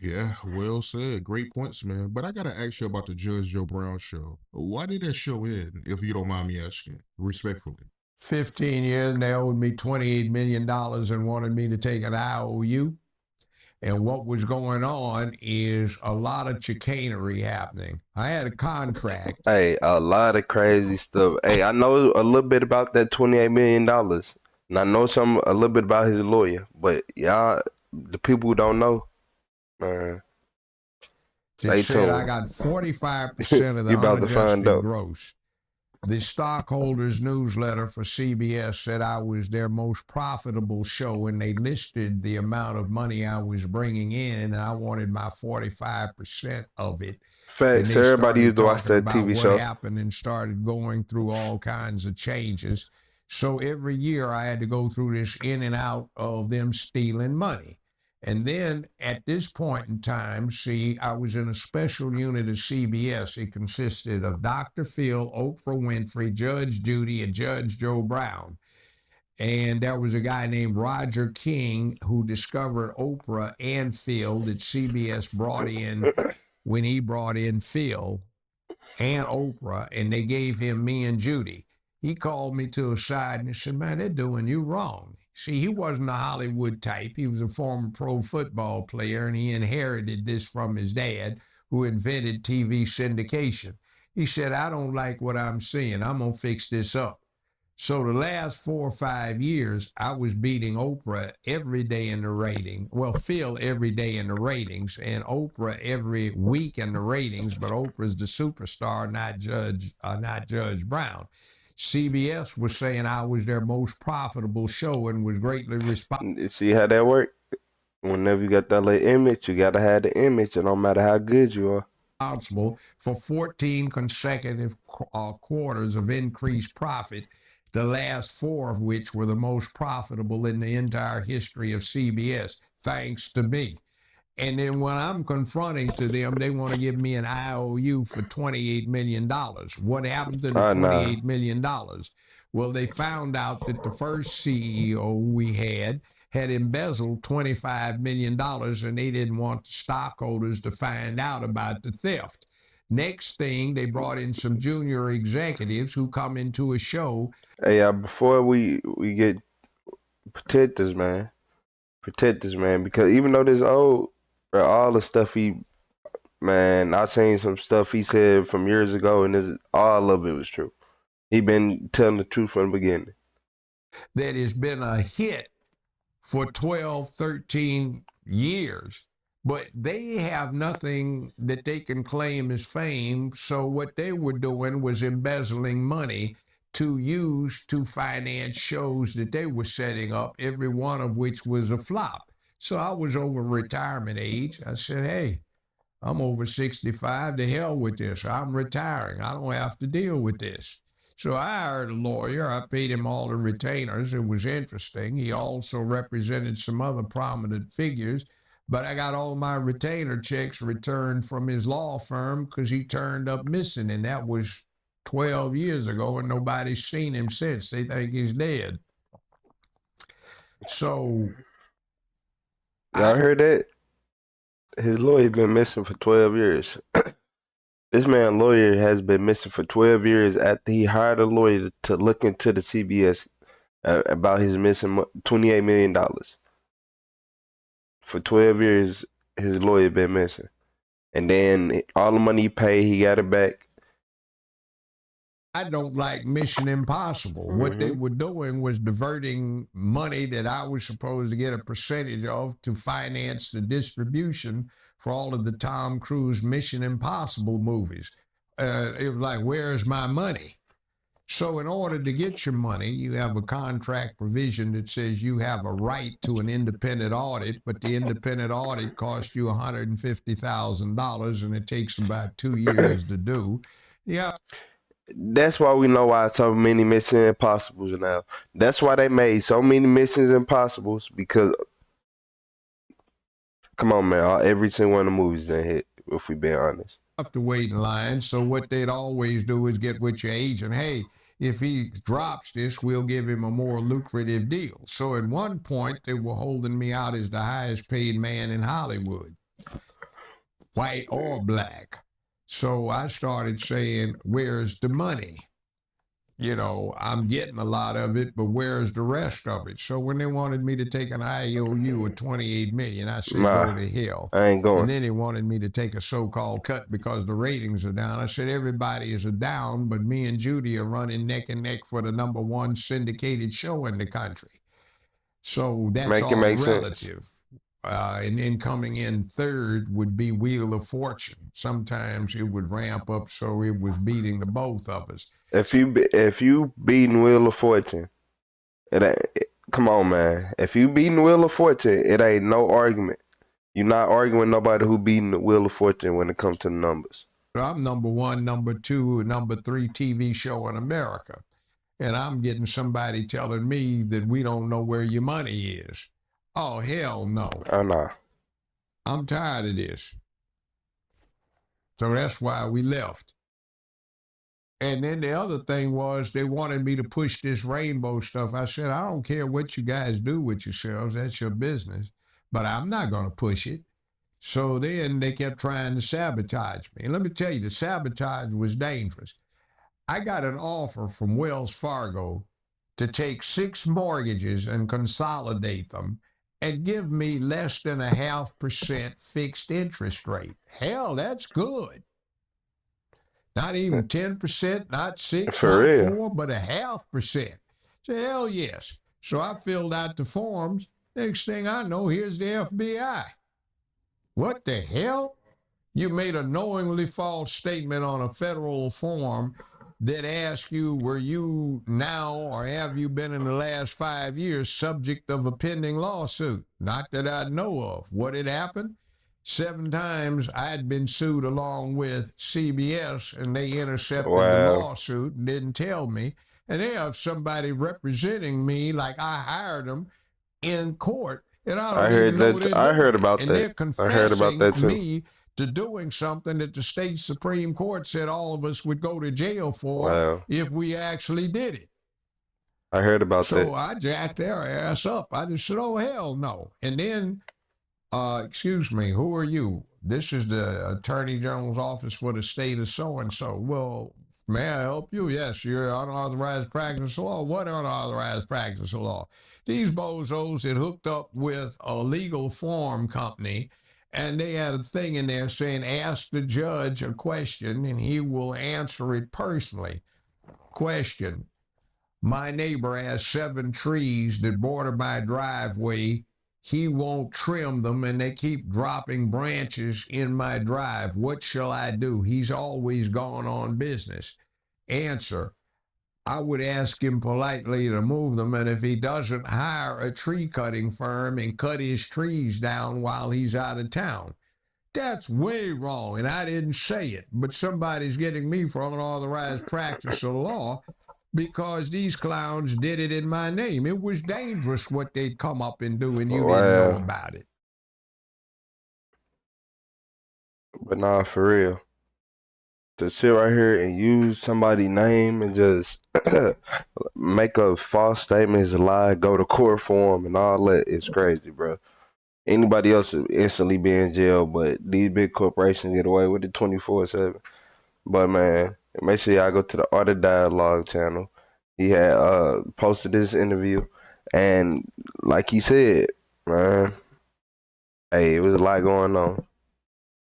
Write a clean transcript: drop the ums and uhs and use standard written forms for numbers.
Yeah, well said. Great points, man. But I gotta ask you about the Judge Joe Brown show. Why did that show end, if you don't mind me asking, respectfully? 15 years, and they owed me $28 million and wanted me to take an IOU. And what was going on is a lot of chicanery happening. I had a contract. Hey, a lot of crazy stuff. Hey, I know a little bit about that $28 million, and I know a little bit about his lawyer. But y'all, the people who don't know, man, It stay said I tuned. got 45% of the You about to find unadjusted out. gross. The stockholders newsletter for CBS said I was their most profitable show, and they listed the amount of money I was bringing in, and I wanted my 45% of it. And Facts. they Everybody used started to watch talking that about TV what show. happened and started going through all kinds of changes. So every year I had to go through this in and out of them stealing money. And then at this point in time, see, I was in a special unit of CBS. It consisted of Dr. Phil, Oprah Winfrey, Judge Judy, and Judge Joe Brown. And there was a guy named Roger King who discovered Oprah and Phil that CBS brought in when he brought in Phil and Oprah, and they gave him me and Judy. He called me to a side and he said, "Man, they're doing you wrong." See, he wasn't a Hollywood type. He was a former pro football player, and he inherited this from his dad, who invented TV syndication. He said, "I don't like what I'm seeing. I'm going to fix this up." So the last 4 or 5 years, I was beating Oprah every day in the rating. Well, Phil every day in the ratings, and Oprah every week in the ratings. But Oprah's the superstar, not Judge Brown. CBS was saying I was their most profitable show and was greatly You see how that work? Whenever you got that little image, you gotta have the image. It don't matter how good you are. responsible for 14 consecutive quarters of increased profit, the last four of which were the most profitable in the entire history of CBS, thanks to me. And then when I'm confronting to them, they want to give me an IOU for $28 million. What happened to the Nah. $28 million? Well, they found out that the first CEO we had embezzled $25 million, and they didn't want the stockholders to find out about the theft. Next thing, they brought in some junior executives who come into a show. Hey, before we get protect this man, because even though this old, all the stuff man, I seen some stuff he said from years ago, and all of it was true. He been telling the truth from the beginning. That has been a hit for 12, 13 years, but they have nothing that they can claim as fame. So what they were doing was embezzling money to use to finance shows that they were setting up, every one of which was a flop. So I was over retirement age. I said, "Hey, I'm over 65. To hell with this. I'm retiring. I don't have to deal with this." So I hired a lawyer. I paid him all the retainers. It was interesting. He also represented some other prominent figures, but I got all my retainer checks returned from his law firm because he turned up missing, and that was 12 years ago, and nobody's seen him since. They think he's dead. So Y'all heard that? His lawyer been missing for 12 years. This man lawyer has been missing for 12 years after he hired a lawyer to look into the CBS about his missing $28 million. For 12 years, his lawyer been missing. And then all the money he paid, he got it back. I don't like Mission Impossible. What they were doing was diverting money that I was supposed to get a percentage of to finance the distribution for all of the Tom Cruise Mission Impossible movies. It was like, where's my money? So, in order to get your money, you have a contract provision that says you have a right to an independent audit, but the independent audit costs you $150,000 and it takes about 2 years to do. Yeah. That's why we know why so many Mission Impossibles now. That's why they made so many Missions Impossibles, because come on, man, every single one of the movies done hit. If we being honest. Have to wait in line. So what they'd always do is get with your agent. Hey, if he drops this, we'll give him a more lucrative deal. So at one point, they were holding me out as the highest paid man in Hollywood. white or black. So I started saying, where's the money? You know, I'm getting a lot of it, but where's the rest of it? So when they wanted me to take an IOU of 28 million, I said, Nah, go to hell. I ain't going. And then they wanted me to take a so-called cut because the ratings are down. I said, everybody is down, but me and Judy are running neck and neck for the #1 syndicated show in the country. So that's Make it all make sense. relative. And then coming in third would be Wheel of Fortune. Sometimes it would ramp up so it was beating the both of us. If you beating Wheel of Fortune, it ain't. Come on, man. If you beating Wheel of Fortune, it ain't no argument. You're not arguing nobody who beating the Wheel of Fortune when it comes to the numbers. I'm #1, #2, #3 TV show in America. And I'm getting somebody telling me that we don't know where your money is. Oh, hell no. Oh, no. I'm tired of this. So that's why we left. And then the other thing was they wanted me to push this rainbow stuff. I said, I don't care what you guys do with yourselves. That's your business. But I'm not going to push it. So then they kept trying to sabotage me. And let me tell you, the sabotage was dangerous. I got an offer from Wells Fargo to take 6 mortgages and consolidate them and give me less than 0.5% fixed interest rate. Hell, that's good. Not even 10%, not 6, For not real. 4, but 0.5%. So hell yes. So I filled out the forms. Next thing I know, here's the FBI. What the hell? You made a knowingly false statement on a federal form that asks you, were you now or have you been in the last 5 years subject of a pending lawsuit? Not that I know of. What had happened? 7 times I had been sued along with CBS, and they intercepted the lawsuit and didn't tell me. And they have somebody representing me like I hired them in court, and I don't even know they're doing I heard it. about and that. they're I heard about confessing that too. me to doing something that the state Supreme Court said all of us would go to jail for Wow. if we actually did it. I heard about that. So I jacked their ass up. I just said, oh, hell no. And then, excuse me, who are you? This is the Attorney General's office for the state of so-and-so. Well, may I help you? Yes, you're unauthorized practice of law. What unauthorized practice of law? These bozos had hooked up with a legal form company, and they had a thing in there saying, ask the judge a question, and he will answer it personally. Question. My neighbor has 7 trees that border my driveway. He won't trim them, and they keep dropping branches in my drive. What shall I do? He's always gone on business. Answer. I would ask him politely to move them, and if he doesn't, hire a tree cutting firm and cut his trees down while he's out of town. That's way wrong, and I didn't say it, but somebody's getting me for unauthorized practice of law because these clowns did it in my name. It was dangerous what they'd come up and do, and you didn't know about it. But nah, for real. To sit right here and use somebody's name and just make a false statement is a lie, go to court for them and all that, it's crazy, bro. Anybody else would instantly be in jail, but these big corporations get away with it 24/7. But man, make sure y'all go to the Art of Dialogue channel. He had posted this interview, and like he said, man, hey, it was a lot going on.